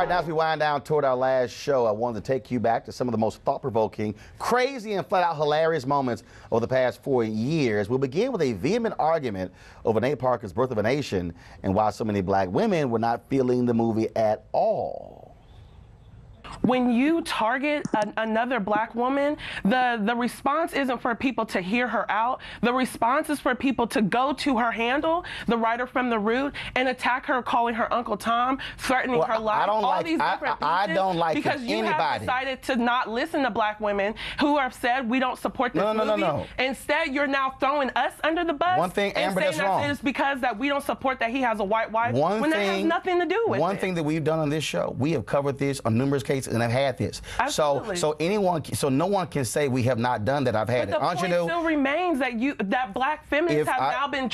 right, now as we wind down toward our last show, I wanted to take you back to some of the most thought-provoking, crazy, and flat-out hilarious moments over the past 4 years. We'll begin with a vehement argument over Nate Parker's Birth of a Nation and why so many black women were not feeling the movie at all. When you target another black woman, the response isn't for people to hear her out. The response is for people to go to her handle, the writer from The Root, and attack her, calling her Uncle Tom, threatening her life. I don't like because you have decided to not listen to black women who have said we don't support this movie. No. Instead, you're now throwing us under the bus. One thing, Amber, that's wrong. It's because that we don't support that he has a white wife when that has nothing to do with it. One thing that we've done on this show, we have covered this on numerous cases, and I've had this. Absolutely. So no one can say we have not done that. I've had it. The point still remains that black feminists have now been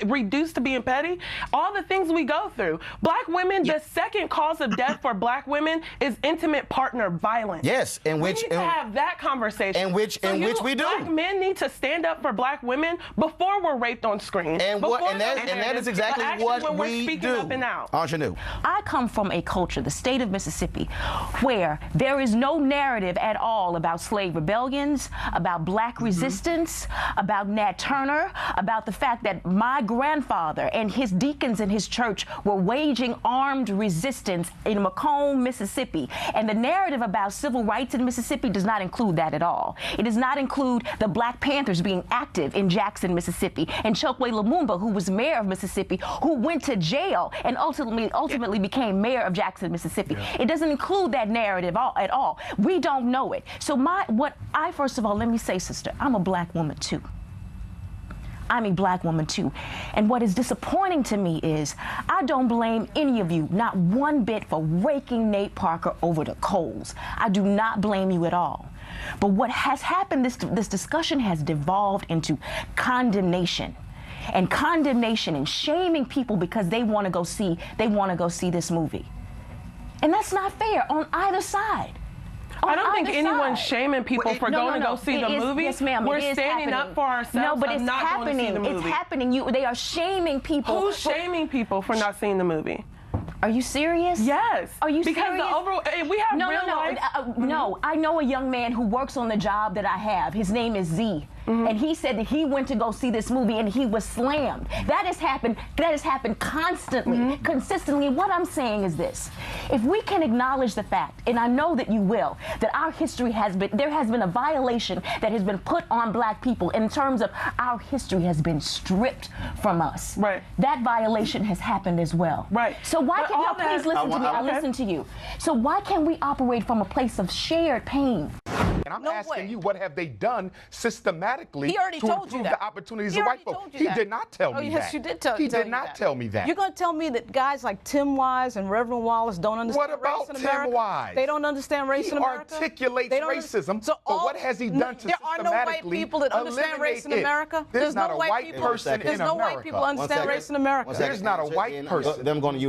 reduced to being petty. All the things we go through. Black women, the second cause of death for black women is intimate partner violence. Yes, we need to have that conversation. Which we do. Black men need to stand up for black women before we're raped on screen. And that is exactly what we do. Up and out. Ingenue. I come from a culture, the state of Mississippi, where there is no narrative at all about slave rebellions, about black resistance, about Nat Turner, about the fact that my grandfather and his deacons in his church were waging armed resistance in Macomb, Mississippi. And the narrative about civil rights in Mississippi does not include that at all. It does not include the Black Panthers being active in Jackson, Mississippi, and Chokwe Lumumba, who was mayor of Mississippi, who went to jail and ultimately became mayor of Jackson, Mississippi. Yeah. It doesn't include that narrative at all. We don't know it. So first of all, let me say, sister, I'm a black woman too. I'm a black woman too. And what is disappointing to me is I don't blame any of you, not one bit, for raking Nate Parker over the coals. I do not blame you at all. But what has happened, this discussion has devolved into condemnation. And condemnation and shaming people because they want to go see this movie. And that's not fair on either side. I don't think anyone's shaming people for going to go see the movie. Yes, ma'am. We're standing up for ourselves. No, but it's not happening. Going to see the movie. It's happening. They are shaming people. Who's shaming people for not seeing the movie? Are you serious? Yes. Are you because serious? We have real life. No, I know a young man who works on the job that I have. His name is Z. And he said that he went to go see this movie and he was slammed. That has happened constantly, consistently. What I'm saying is this: if we can acknowledge the fact, and I know that you will, that our history there has been a violation that has been put on black people in terms of our history has been stripped from us. Right. That violation has happened as well. Right. So why can't y'all please listen to me? I listen to you. So why can't we operate from a place of shared pain? And I'm asking you, what have they done systematically to improve the opportunities of white folks? He did not tell me that. Yes, you did tell me that. He did not tell me that. You're going to tell me that guys like Tim Wise and Reverend Wallace don't understand race in America? What about Tim Wise? They don't understand race in America? He articulates racism, so what has he done to systematically There are no white people that understand race in America? There's not a white person in America. There's no white people who understand race in America. There's not a white person.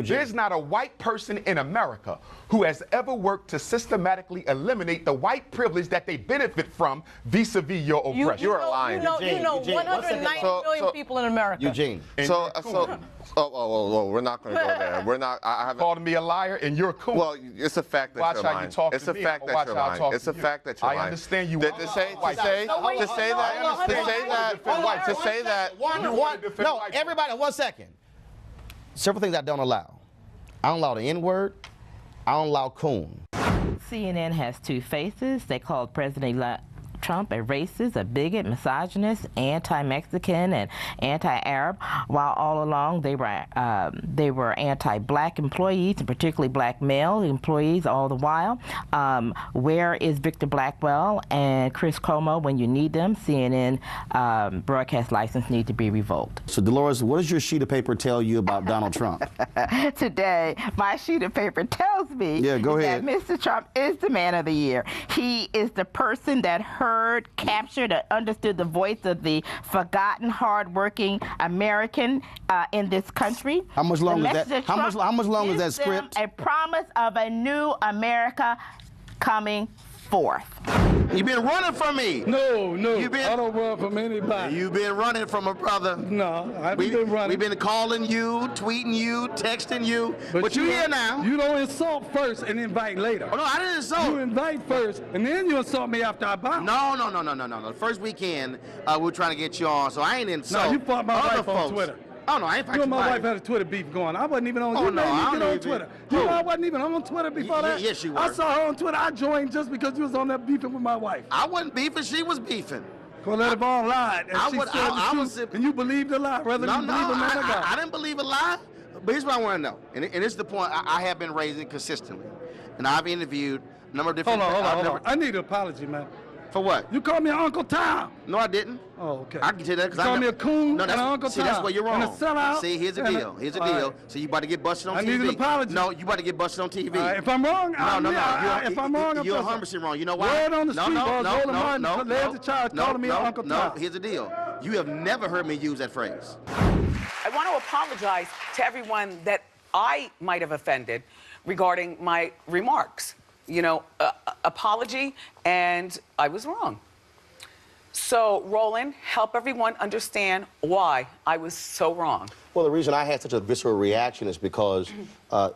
There's not a white person in America who has ever worked to systematically eliminate the white privilege that they benefit from vis-a-vis your oppression. You're lying. You know 190 million people in America. Eugene. We're not going to go there. We're not. I haven't called me a liar, and you're cool. Well, it's a fact that you're lying. It's a fact that you're lying. It's a fact that you're lying. I understand you. To say that. No, everybody, 1 second. Several things I don't allow. I don't allow the N-word. I don't allow coon. CNN has two faces. They called President Trump a racist, a bigot, misogynist, anti-Mexican, and anti-Arab, while all along they were anti-black employees, and particularly black male employees all the while. Where is Victor Blackwell and Chris Cuomo when you need them? CNN broadcast license need to be revoked. So, Dolores, what does your sheet of paper tell you about Donald Trump? Today, my sheet of paper tells me that Mr. Trump is the man of the year. He is the person that heard, captured, and understood the voice of the forgotten, hardworking American in this country. How much long is that? How much long is that script? A promise of a new America coming 4th. You've been running from me. No, I don't run from anybody. You've been running from a brother. No, I haven't been running. We've been calling you, tweeting you, texting you, but you're here now. You don't insult first and invite later. Oh, no, I didn't insult. You invite first, and then you insult me after I bounce. No. First weekend, we were trying to get you on, so I ain't insult. No, you fought my wife on Twitter. Oh, no, I ain't fighting. You and my wife had a Twitter beef going. I wasn't even on. You made me get on Twitter. You know I wasn't even on Twitter before that? Yes, you were. I saw her on Twitter. I joined just because you was on there beefing with my wife. I wasn't beefing. She was beefing. Colette Vaughn lied, and she said the truth, and you believed the lie rather than believe the man of God. I didn't believe a lie, but here's what I want to know, and this is the point I have been raising consistently, and I've interviewed a number of different... Hold on. I need an apology, man. For what? You called me Uncle Tom. No, I didn't. Oh, okay. I can tell you that because you called me a coon and Uncle Tom. See, that's where you're wrong. And a sellout. See, here's the deal. Here's the deal. So you about to get busted on TV. I need an apology. No, you about to get busted on TV. If I'm wrong, if I'm wrong, you're 100% wrong. You know why? Word on the street, led the charge calling me Uncle Tom. No, here's the deal. You have never heard me use that phrase. I want to apologize to everyone that I might have offended regarding my remarks. You know, apology, and I was wrong. So, Roland, help everyone understand why I was so wrong. Well, the reason I had such a visceral reaction is because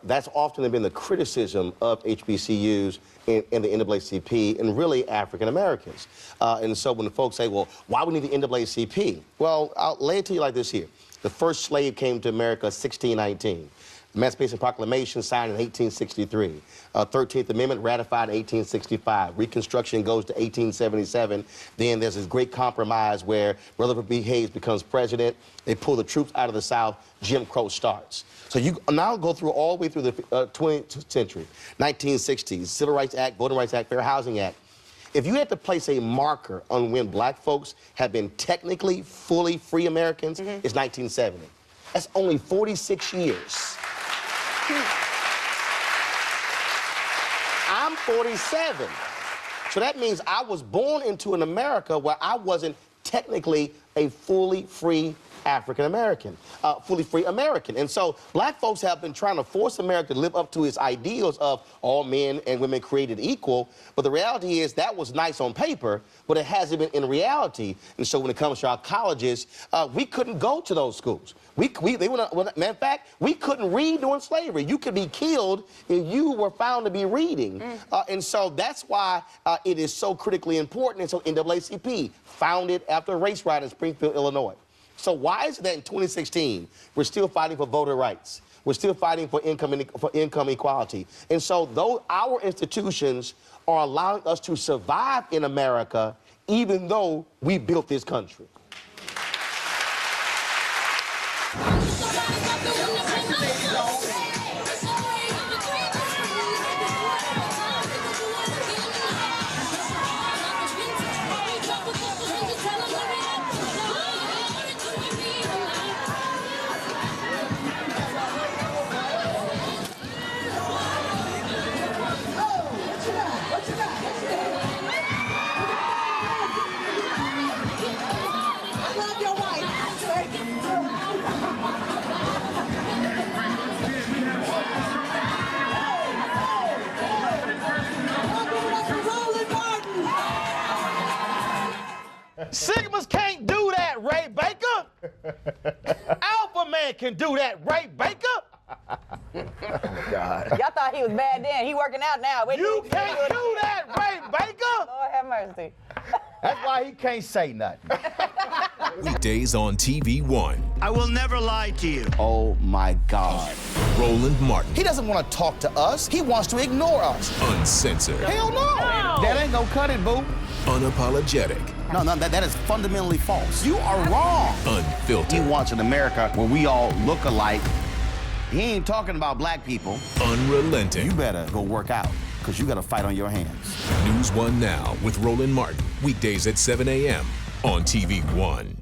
that's often been the criticism of HBCUs and the NAACP and really African Americans. And so when the folks say, well, why we need the NAACP? Well, I'll lay it to you like this here. The first slave came to America 1619. Emancipation Proclamation signed in 1863. 13th Amendment ratified in 1865. Reconstruction goes to 1877. Then there's this great compromise where Rutherford B. Hayes becomes president. They pull the troops out of the South. Jim Crow starts. So you now go through all the way through the 20th century. 1960s, Civil Rights Act, Voting Rights Act, Fair Housing Act. If you had to place a marker on when black folks have been technically fully free Americans, it's 1970. That's only 46 years. I'm 47. So that means I was born into an America where I wasn't technically a fully free African American, fully free American. And so black folks have been trying to force America to live up to its ideals of all men and women created equal. But the reality is that was nice on paper, but it hasn't been in reality. And so when it comes to our colleges, we couldn't go to those schools. Matter of fact, we couldn't read during slavery. You could be killed if you were found to be reading. And so that's why it is so critically important. And so NAACP, founded after a race riot in Springfield, Illinois. So why is it that in 2016, we're still fighting for voter rights? We're still fighting for income equality. And so though our institutions are allowing us to survive in America, even though we built this country. Sigmas can't do that, Ray Baker. Alpha Man can do that, Ray Baker. Oh, God. Y'all thought he was bad then. He working out now. You can't do that, Ray Baker. Lord have mercy. That's why he can't say nothing. Weekdays on TV One. I will never lie to you. Oh, my God. Roland Martin. He doesn't want to talk to us. He wants to ignore us. Uncensored. Hell no. That ain't gonna cut it, boo. Unapologetic. No, that is fundamentally false. You are wrong. Unfiltered. He wants an America where we all look alike. He ain't talking about black people. Unrelenting. You better go work out, because you got a fight on your hands. NewsOne Now with Roland Martin. Weekdays at 7 a.m. on TV One.